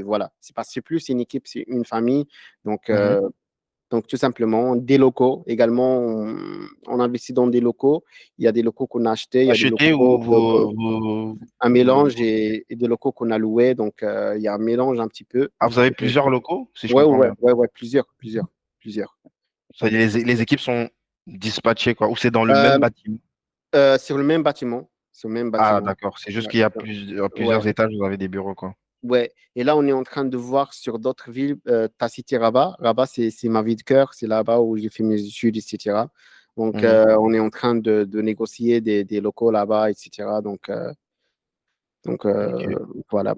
voilà, c'est parce que c'est plus une équipe, c'est une famille. Donc, Mhm. donc, tout simplement, des locaux également, on investit dans des locaux. Il y a des locaux qu'on a achetés, il y a des Acheter locaux, ou vous, un mélange et des locaux qu'on a loués. Donc, il y a un mélange un petit peu. Ah, vous avez plusieurs locaux, si je Ouais, comprends ouais, bien. ouais, ouais, plusieurs. C'est-à-dire les équipes sont dispatchées, quoi, ou c'est dans le même Euh, bâtiment. sur le même bâtiment. Sur le même Ah, bâtiment. d'accord. C'est juste Ouais, qu'il y a ouais, plusieurs étages, vous avez des bureaux, quoi. ouais. Et là, on est en train de voir sur d'autres villes. Tu as cité Rabat. Rabat, c'est ma ville de cœur. C'est là-bas où j'ai fait mes études, etc. Donc, Mhm. on est en train de négocier des locaux là-bas, etc. Donc Ok. voilà.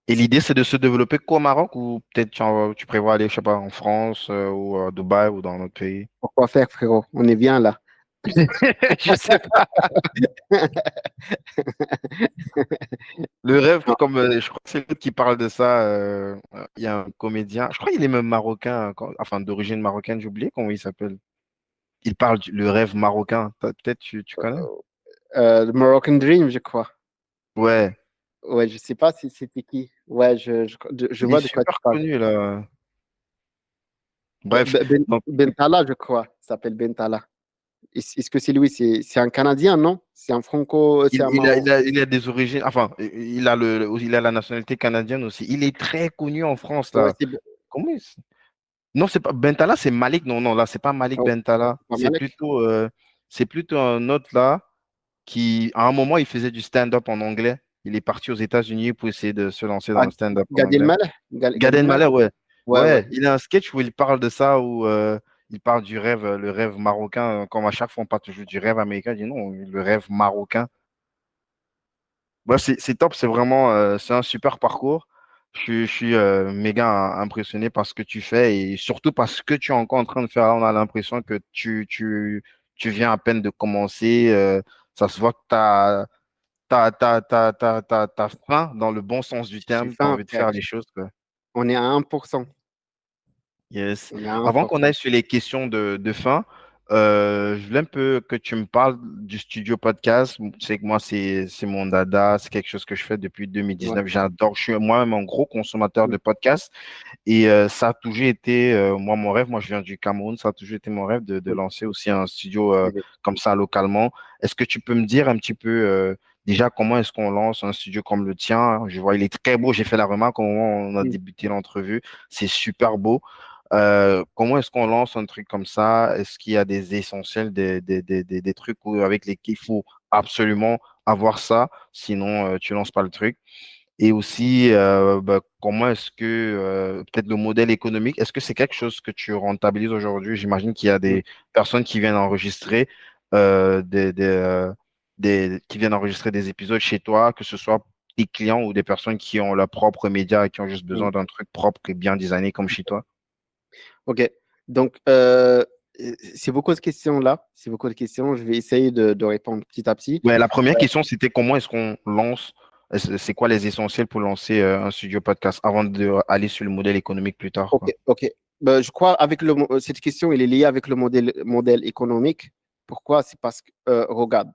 Et l'idée, c'est de se développer qu'au Maroc ou peut-être tu prévois aller, je sais pas, en France ou à Dubaï ou dans un autre pays? Pourquoi faire, frérot? On est bien là. Je sais pas. Le rêve, Non, comme je crois que c'est l'autre qui parle de ça. Il y a un comédien, je crois qu'il est même marocain, enfin d'origine marocaine, j'ai oublié comment il s'appelle. Il parle le rêve marocain. Peut-être tu connais? le Moroccan Dream, je crois. Ouais, Ouais, je sais pas si c'était qui. Ouais, je il est vois de quoi tu super parles. connu là. Bref, donc Bentala, je crois. Il s'appelle Bentala. Est-ce que c'est lui? C'est un Canadien, non? C'est un Franco. C'est un Maroc. il a des origines, enfin, il a la nationalité canadienne aussi. Il est très connu en France Ouais, là. Comment il s- Non, c'est pas Bentala, c'est Malik. Non, non, là, c'est pas Malik oh, Bentala. pas Malek. C'est plutôt un autre là qui, à un moment, il faisait du stand-up en anglais. Il est parti aux États-Unis pour essayer de se lancer dans Ah, le stand-up en Gad anglais. Elmaleh? Gad Gad Elmaleh? Elmaleh, ouais. Ouais, ouais. Ouais, il a un sketch où il parle de ça, où il parle du rêve, le rêve marocain. Comme à chaque fois, on parle toujours du rêve américain. Il dit non, le rêve marocain. Ouais, c'est top, c'est vraiment c'est un super parcours. Je suis méga impressionné par ce que tu fais et surtout parce que tu es encore en train de faire. On a l'impression que tu viens à peine de commencer. Ça se voit que t'as faim dans le bon sens du J'ai terme. Tu as faim, envie de frère. faire les choses, quoi. On est à 1%. Yes. On est à Avant qu'on 1%. aille sur les questions de fin, je voulais un peu que tu me parles du studio podcast. Tu sais que moi, c'est mon dada, c'est quelque chose que je fais depuis Ouais. 2019. J'adore, je suis moi-même un gros consommateur de podcasts et ça a toujours été, moi, mon rêve. Moi, je viens du Cameroun, ça a toujours été mon rêve de Cool. lancer aussi un studio Cool. comme ça localement. Est-ce que tu peux me dire un petit peu déjà comment est-ce qu'on lance un studio comme le tien? Je vois, il est très beau. J'ai fait la remarque au moment où on a Mm. débuté l'entrevue. C'est super beau. Comment est-ce qu'on lance un truc comme ça? Est-ce qu'il y a des essentiels, des trucs avec lesquels il faut absolument avoir ça, sinon tu lances pas le truc? Et aussi, bah, comment est-ce que peut-être le modèle économique, est-ce que c'est quelque chose que tu rentabilises aujourd'hui? J'imagine qu'il y a Mm. des personnes qui viennent enregistrer qui viennent enregistrer des épisodes chez toi, que ce soit des clients ou des personnes qui ont leur propre média et qui ont juste Mm. besoin d'un truc propre et bien designé comme chez toi. Ok. Donc, c'est beaucoup de questions là. C'est beaucoup de questions. Je vais essayer de répondre petit à petit. Ouais, la première question, c'était comment est-ce qu'on lance, c'est quoi les essentiels pour lancer un studio podcast avant d'aller sur le modèle économique plus tard, Ok, quoi. ok. Ben, je crois avec cette question, elle est liée avec le modèle économique. Pourquoi? C'est parce que, regarde,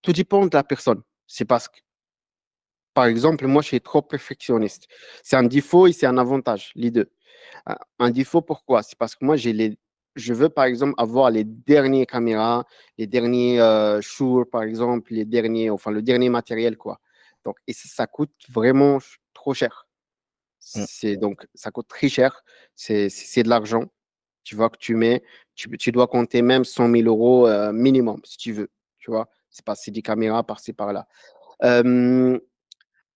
tout dépend de la personne. C'est parce que, par exemple, moi, je suis trop perfectionniste. C'est un défaut et c'est un avantage, les deux. Un défaut, pourquoi? C'est parce que moi, je veux, par exemple, avoir les dernières caméras, les derniers Shure, par exemple, enfin, le dernier matériel, quoi. Donc, et ça coûte vraiment trop cher. Mm. Donc, ça coûte très cher. C'est de l'argent. Tu vois que tu dois compter même 100 000 euros minimum, si tu veux. Tu vois, c'est des caméras par-ci, par-là. Euh,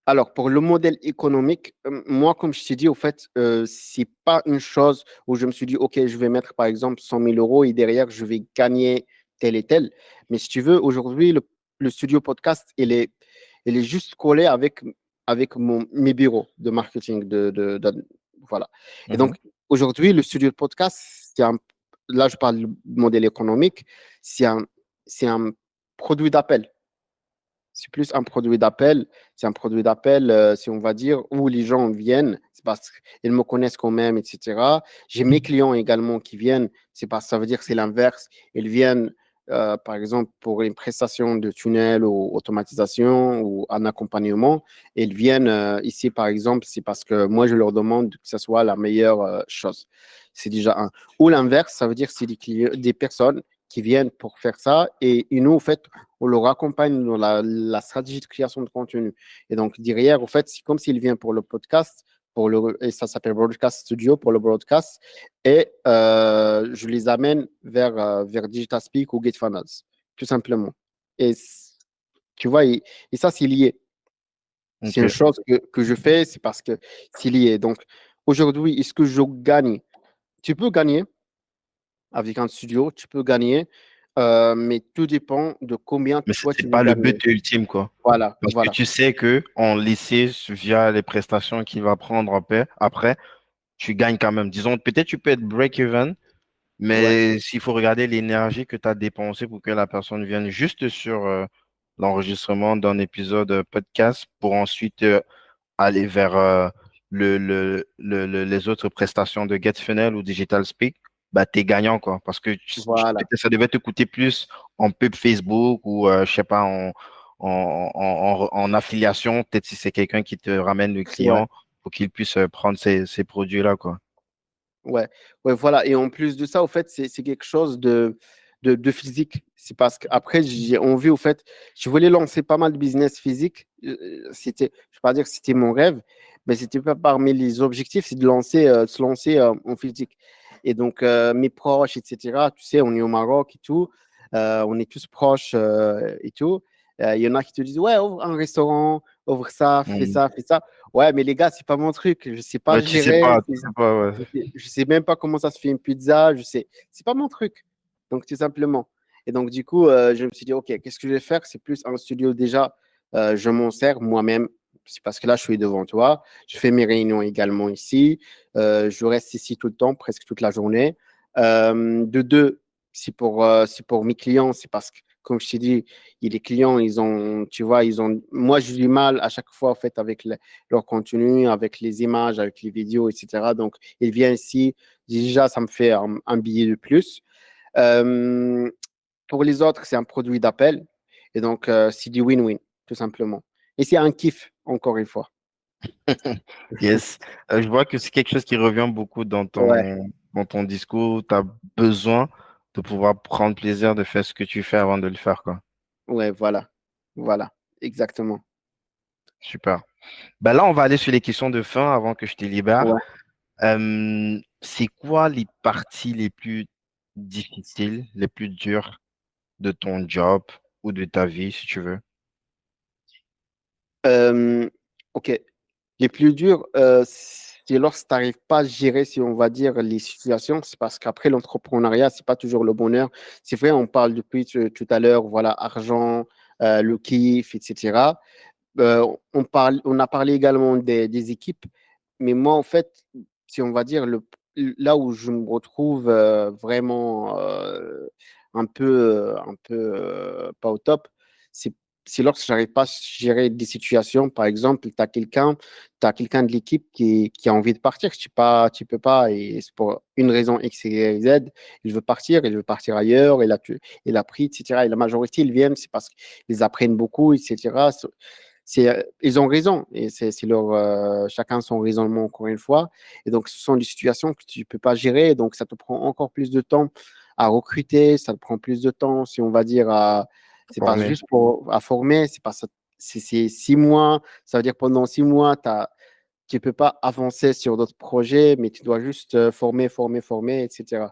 alors, pour le modèle économique, moi, comme je t'ai dit, au fait, c'est pas une chose où je me suis dit, OK, je vais mettre par exemple 100 000 euros et derrière, je vais gagner tel et tel. Mais si tu veux, aujourd'hui, le studio podcast, il est juste collé avec mes bureaux de marketing. Voilà. Et Mhm. donc, aujourd'hui, le studio de podcast, là, je parle du modèle économique, c'est un, c'est un produit d'appel. C'est plus un produit d'appel. C'est un produit d'appel, si on va dire, où les gens viennent, c'est parce qu'ils me connaissent quand même, etc. J'ai mes clients également qui viennent, c'est parce que ça veut dire que c'est l'inverse. Ils viennent par exemple, pour une prestation de tunnel ou automatisation ou un accompagnement, ils viennent ici, par exemple, c'est parce que moi, je leur demande que ce soit la meilleure chose. C'est déjà un. Ou l'inverse, ça veut dire que c'est des personnes qui viennent pour faire ça et nous, en fait, on leur accompagne dans la stratégie de création de contenu. Et donc, derrière, en fait, c'est comme s'ils viennent pour le podcast, et ça s'appelle Broadcast Studio pour le broadcast, et je les amène vers Digital Speak ou GetFunnels, tout simplement. Et tu vois, et ça, c'est lié. C'est une Ok. chose que je fais, c'est parce que c'est lié. Donc, aujourd'hui, est-ce que je gagne? Tu peux gagner avec un studio, tu peux gagner, mais tout dépend de combien Mais toi tu c'est veux pas le gagner. but ultime, quoi. Voilà, Parce que voilà. tu sais que en lycée, via les prestations qu'il va prendre après, tu gagnes quand même. Disons, peut-être tu peux être break-even, Ouais, mais s'il faut regarder l'énergie que tu as dépensée pour que la personne vienne juste sur l'enregistrement d'un épisode podcast pour ensuite aller vers les autres prestations de GetFunnels ou Digital Speak, bah, tu es gagnant, quoi. Parce que voilà. peut-être ça devait te coûter plus en pub Facebook ou, je sais pas, en affiliation. Peut-être si c'est quelqu'un qui te ramène le Ouais. client pour qu'il puisse prendre ces produits-là, quoi. Ouais, ouais, voilà. Et en plus de ça, au fait, c'est quelque chose de physique. C'est parce qu'après, j'ai envie, au fait, je voulais lancer pas mal de business physique. C'était, je vais pas dire que c'était mon rêve, mais c'était pas parmi les objectifs, c'est de se lancer en physique. Et donc, mes proches, etc., tu sais, on est au Maroc et tout, on est tous proches et tout. Il y en a qui te disent, ouais, ouvre un restaurant, ouvre ça, fais Mm. ça, fais ça. Ouais, mais les gars, c'est pas mon truc. Je sais pas Ouais, gérer. tu sais pas, ouais. Je sais même pas comment ça se fait une pizza. Je sais, c'est pas mon truc. Donc, tout simplement. Et donc, du coup, je me suis dit, OK, qu'est-ce que je vais faire? C'est plus un studio déjà. Je m'en sers moi-même. C'est parce que là, je suis devant toi. Je fais mes réunions également ici. Je reste ici tout le temps, presque toute la journée. De deux, c'est pour mes clients. C'est parce que, comme je t'ai dit, les clients, ils ont, tu vois, ils ont. Moi, j'ai du mal à chaque fois, en fait, avec leur contenu, avec les images, avec les vidéos, etc. Donc, il vient ici. Déjà, ça me fait un billet de plus. Euh, pour les autres, c'est un produit d'appel. Et donc, c'est du win-win, tout simplement. Et c'est un kiff, encore une fois. Yes. Je vois que c'est quelque chose qui revient beaucoup Ouais, dans ton discours. Tu as besoin de pouvoir prendre plaisir de faire ce que tu fais avant de le faire, quoi. ouais, voilà. Voilà, exactement. Super. Ben là, on va aller sur les questions de fin avant que je te libère. Ouais. C'est quoi les parties les plus difficiles, les plus dures de ton job ou de ta vie, si tu veux? Euh, OK. Les plus durs, c'est lorsque tu n'arrives pas à gérer, si on va dire, les situations. C'est parce qu'après, l'entrepreneuriat, c'est pas toujours le bonheur. C'est vrai, on parle depuis tout à l'heure, voilà, argent, le kiff, etc. On a parlé également des équipes, mais moi, en fait, si on va dire, là où je me retrouve vraiment un peu pas au top, c'est c'est lorsque j'arrive pas à gérer des situations. Par exemple, t'as quelqu'un de l'équipe qui a envie de partir. Tu peux pas, et c'est pour une raison X, Y, Z. Il veut partir ailleurs, il a pris, etc. Et la majorité, ils viennent, c'est parce qu'ils apprennent beaucoup, etc. Ils ont raison, et c'est leur, chacun son raisonnement, encore une fois. Et donc, ce sont des situations que tu ne peux pas gérer, donc ça te prend encore plus de temps à recruter, ça te prend plus de temps, si on va dire, c'est pas Formé. juste pour, à former, c'est pas ça, c'est 6 mois, ça veut dire pendant 6 mois, tu ne peux pas avancer sur d'autres projets, mais tu dois juste former, etc.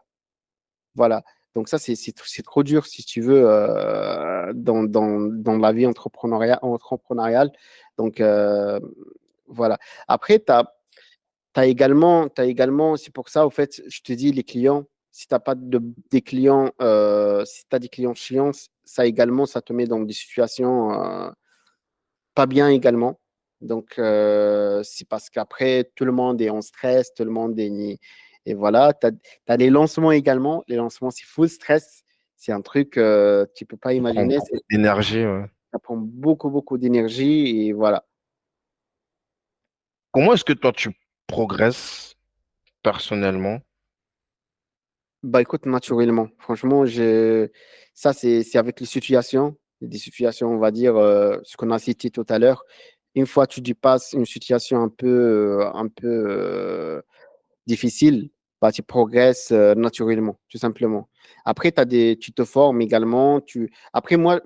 Voilà. Donc ça, c'est trop dur, si tu veux, dans la vie entrepreneuriale. Donc, voilà. Après, t'as également, c'est pour ça, au fait, je te dis, les clients, si tu n'as pas des clients, si tu as des clients chiants, ça également, ça te met dans des situations pas bien également. Donc, c'est parce qu'après, tout le monde est en stress, tout le monde est. Et voilà, tu as les lancements également. Les lancements, c'est full stress. C'est un truc tu ne peux pas Ça prend imaginer. beaucoup d'énergie, ouais. Ça prend beaucoup, beaucoup d'énergie. Et voilà. Comment est-ce que toi, tu progresses personnellement Bah écoute, naturellement, franchement, ça c'est avec les situations, des situations, on va dire, ce qu'on a cité tout à l'heure. Une fois que tu dépasses une situation un peu difficile, bah, tu progresses naturellement, tout simplement. Après, tu te formes également. Après, moi,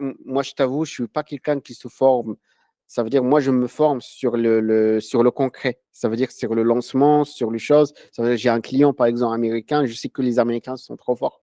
je t'avoue, je suis pas quelqu'un qui se forme. Ça veut dire, moi, je me forme sur le concret. Ça veut dire sur le lancement, sur les choses. Ça veut dire, j'ai un client, par exemple, américain. Je sais que les Américains sont trop forts.